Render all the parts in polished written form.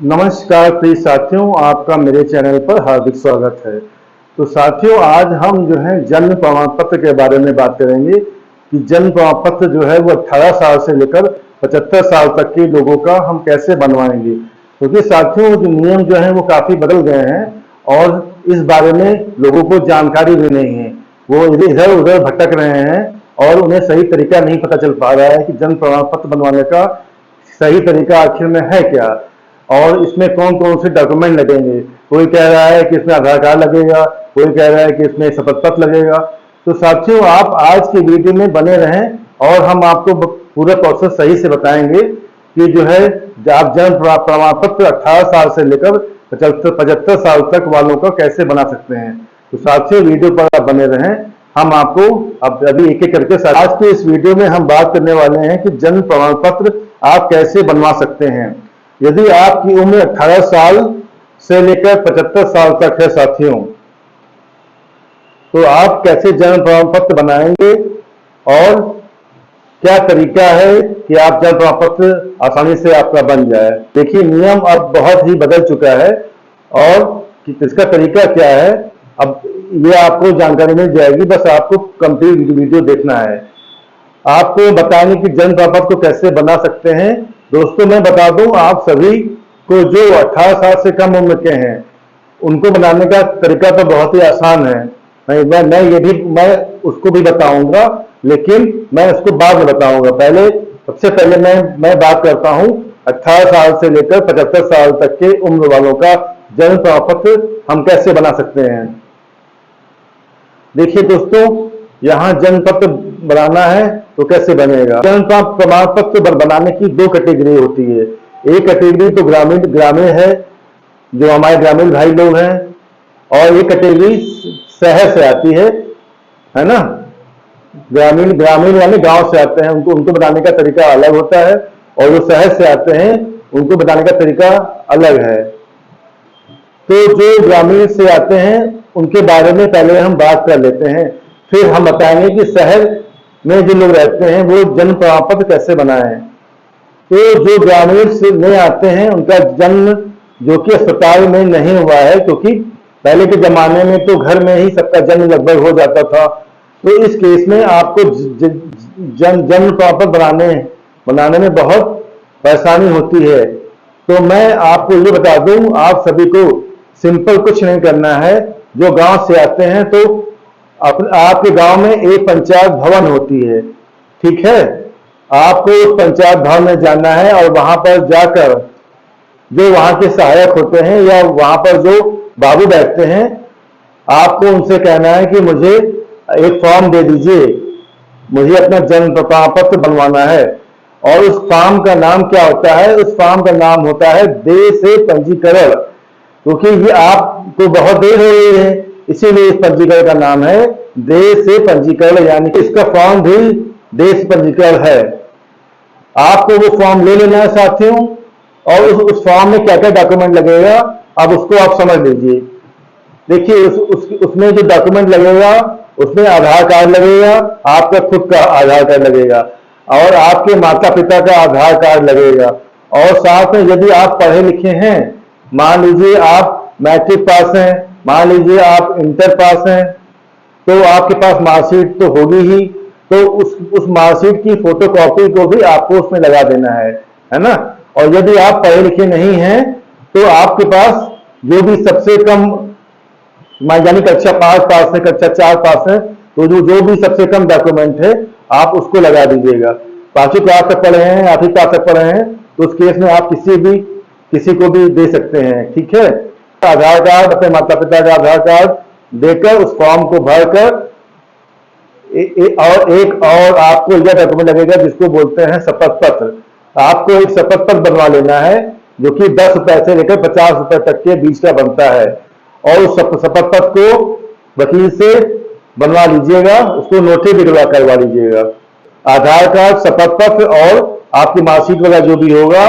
नमस्कार प्रिय साथियों, आपका मेरे चैनल पर हार्दिक स्वागत है। तो साथियों, आज हम जो है जन्म प्रमाण पत्र के बारे में बात करेंगे कि जन्म प्रमाण पत्र जो है वो 18 साल से लेकर 75 साल तक के लोगों का हम कैसे बनवाएंगे। क्योंकि साथियों, जो नियम जो है वो काफी बदल गए हैं और इस बारे में लोगों को जानकारी भी नहीं है। वो इधर उधर भटक रहे हैं और उन्हें सही तरीका नहीं पता चल पा रहा है कि जन्म प्रमाण पत्र बनवाने का सही तरीका आखिर में है क्या और इसमें कौन कौन से डॉक्यूमेंट लगेंगे। कोई कह रहा है कि इसमें आधार कार्ड लगेगा, कोई कह रहा है कि इसमें शपथ पत्र लगेगा। तो साथियों, आप आज की वीडियो में बने रहें और हम आपको पूरा प्रोसेस सही से बताएंगे कि जो है आप जन्म प्रमाण पत्र 18 साल से लेकर 75 साल तक वालों का कैसे बना सकते हैं। तो साथियों, वीडियो पर आप बने रहें, हम आपको अब अभी एक एक करके आज के इस वीडियो में हम बात करने वाले हैं कि जन्म प्रमाण पत्र आप कैसे बनवा सकते हैं। यदि आपकी उम्र 18 साल से लेकर 75 साल तक है साथियों, तो आप कैसे जन्म प्रमाण पत्र बनाएंगे और क्या तरीका है कि आप जन्म प्रमाण पत्र आसानी से आपका बन जाए। देखिए, नियम अब बहुत ही बदल चुका है और कि इसका तरीका क्या है, अब ये आपको जानकारी मिल जाएगी। बस आपको कंप्लीट वीडियो देखना है। आपको बताएंगे कि जन्म प्रमाण पत्र को कैसे बना सकते हैं। दोस्तों, मैं बता दूं आप सभी को जो 18 साल से कम उम्र के हैं उनको बनाने का तरीका तो बहुत ही आसान है। मैं उसको भी बताऊंगा, लेकिन मैं उसको बाद में बताऊंगा। सबसे पहले मैं बात करता हूं 18 साल से लेकर 75 साल तक के उम्र वालों का जन्म प्रमाण पत्र हम कैसे बना सकते हैं। देखिए दोस्तों, यहाँ जन्म पत्र बनाना है तो कैसे बनेगा। जन्म प्रमाण पत्र बनाने की दो कैटेगरी होती है। एक कैटेगरी तो ग्रामीण है, जो हमारे ग्रामीण भाई लोग हैं, और एक कैटेगरी शहर से आती है ना। ग्रामीण यानी गांव से आते हैं, उनको बनाने का तरीका अलग होता है, और जो शहर से आते हैं उनको बनाने का तरीका अलग है। तो जो ग्रामीण से आते हैं उनके बारे में पहले हम बात कर लेते हैं, फिर हम बताएंगे कि शहर में जो लोग रहते हैं वो जन्म प्रमाण पत्र कैसे बनाएं। तो जो ग्रामीण से में आते हैं उनका जन्म जो कि अस्पताल में नहीं हुआ है, क्योंकि पहले के जमाने में तो घर में ही सबका जन्म लगभग हो जाता था। तो इस केस में आपको जन्म प्रमाण पत्र बनाने में बहुत परेशानी होती है। तो मैं आपको ये बता दूं, आप सभी को सिंपल कुछ नहीं करना है। जो गांव से आते हैं तो आपके गांव में एक पंचायत भवन होती है, ठीक है। आपको उस पंचायत भवन में जाना है और वहां पर जाकर जो वहां के सहायक होते हैं या वहां पर जो बाबू बैठते हैं, आपको उनसे कहना है कि मुझे एक फॉर्म दे दीजिए, मुझे अपना जन्म प्रमाण पत्र बनवाना है। और उस फॉर्म का नाम क्या होता है? उस फॉर्म का नाम होता है देय से पंजीकरण। क्योंकि ये आपको बहुत देर हो रही है, इसीलिए इस पंजीकरण का नाम है देय से पंजीकरण, यानी कि इसका फॉर्म भी देय से पंजीकरण है। आपको वो फॉर्म ले लेना है साथियों, और उस फॉर्म में क्या क्या डॉक्यूमेंट लगेगा अब उसको आप समझ लीजिए। देखिए, उसमें जो डॉक्यूमेंट लगेगा उसमें आधार कार्ड लगेगा, आपका खुद का आधार कार्ड लगेगा, और आपके माता पिता का आधार कार्ड लगेगा। और साथ में यदि आप पढ़े लिखे हैं, मान लीजिए आप मैट्रिक पास हैं, मान लीजिए आप इंटर पास हैं, तो आपके पास मार्कशीट तो होगी ही। तो उस मार्कशीट की फोटोकॉपी को भी आपको उसमें लगा देना है ना। और यदि आप पढ़े लिखे नहीं हैं तो आपके पास जो भी सबसे कम, यानी कक्षा 5 पास है, कक्षा 4 पास है, तो जो भी सबसे कम डॉक्यूमेंट है आप उसको लगा दीजिएगा। 5वीं क्लास तक पढ़े हैं, 8वीं क्लास तक पढ़े हैं, तो उस केस में आप किसी को भी दे सकते हैं, ठीक है। आधार कार्ड, अपने माता पिता का आधार कार्ड देकर उस फॉर्म को भरकर और एक और आपको यह डॉक्यूमेंट लगेगा जिसको बोलते हैं शपथ पत्र। आपको एक शपथ पत्र बनवा लेना है जो कि 10 रुपए से लेकर 50 रुपए तक के बीच का बनता है, और उस शपथ पत्र को वकील से बनवा लीजिएगा, उसको नोटरी भी करवा लीजिएगा। आधार कार्ड, शपथ पत्र और आपकी मार्कशीट वगैरह जो भी होगा,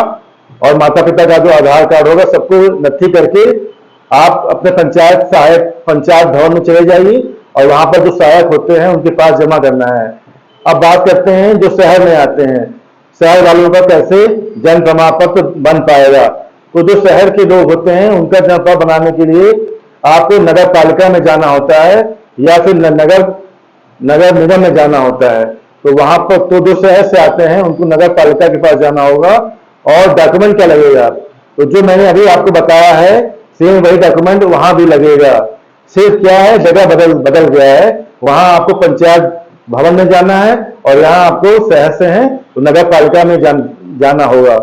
और माता पिता का जो आधार कार्ड होगा, सबको नत्थी करके आप अपने पंचायत भवन में चले जाइए और वहां पर जो सहायक होते हैं उनके पास जमा करना है। अब बात करते हैं जो शहर में आते हैं, शहर वालों का कैसे जन्म प्रमाण पत्र बन पाएगा। तो जो शहर के लोग होते हैं उनका जन प्रमाण पत्र बनाने के लिए आपको नगर पालिका में जाना होता है या फिर नगर निगम में जाना होता है। तो वहां पर तो जो शहर से आते हैं उनको नगर पालिका के पास जाना होगा। और डॉक्यूमेंट क्या लगेगा, तो जो मैंने अभी आपको बताया है सेम वही डॉक्यूमेंट वहां भी लगेगा। सिर्फ क्या है, जगह बदल गया है। वहां आपको पंचायत भवन में जाना है और यहाँ आपको शहर से है तो नगर पालिका में जाना होगा।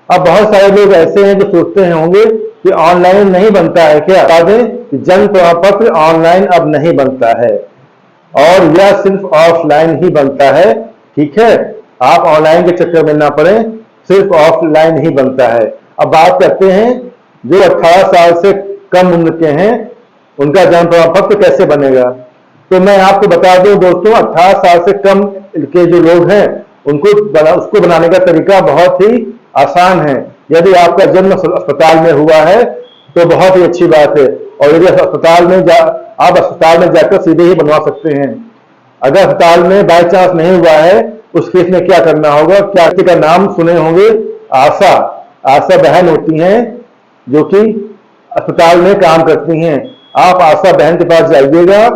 अब बहुत सारे लोग ऐसे हैं जो सोचते होंगे कि ऑनलाइन नहीं बनता है क्या। बता दें कि जन प्रमाण पत्र ऑनलाइन अब नहीं बनता है और यह सिर्फ ऑफलाइन ही बनता है। ठीक है, आप ऑनलाइन के चक्कर में ना पड़े, सिर्फ ऑफलाइन ही बनता है। अब बात करते हैं जो 18 साल से कम उम्र के हैं उनका जन प्रमाण पत्र कैसे बनेगा। तो मैं आपको बता दूं दोस्तों, 18 साल से कम के जो लोग हैं उसको बनाने का तरीका बहुत ही आसान है। यदि आपका जन्म अस्पताल में हुआ है तो बहुत ही अच्छी बात है, और यदि आप अस्पताल में जाकर सीधे ही बनवा सकते हैं। अगर अस्पताल में बाई चांस नहीं हुआ है उस केस में क्या करना होगा, क्या किसी का नाम सुने होंगे, आशा बहन होती हैं जो कि अस्पताल में काम करती हैं। आप आशा बहन के पास जाइएगा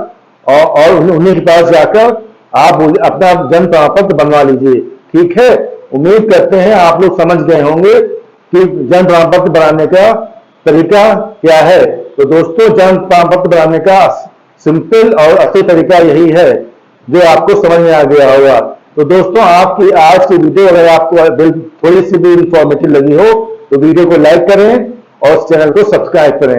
और उन्हीं के पास जाकर आप अपना जन प्रमाण पत्र बनवा लीजिए। ठीक है, उम्मीद करते हैं आप लोग समझ गए होंगे कि जन प्रमाण पत्र बनाने का तरीका क्या है। तो दोस्तों, जन प्रमाण पत्र बनाने का सिंपल और असली तरीका यही है जो आपको समझ में आ गया होगा। तो दोस्तों, आपकी आज की वीडियो अगर आपको थोड़ी सी भी इंफॉर्मेटिव लगी हो तो वीडियो को लाइक करें और चैनल को सब्सक्राइब करें।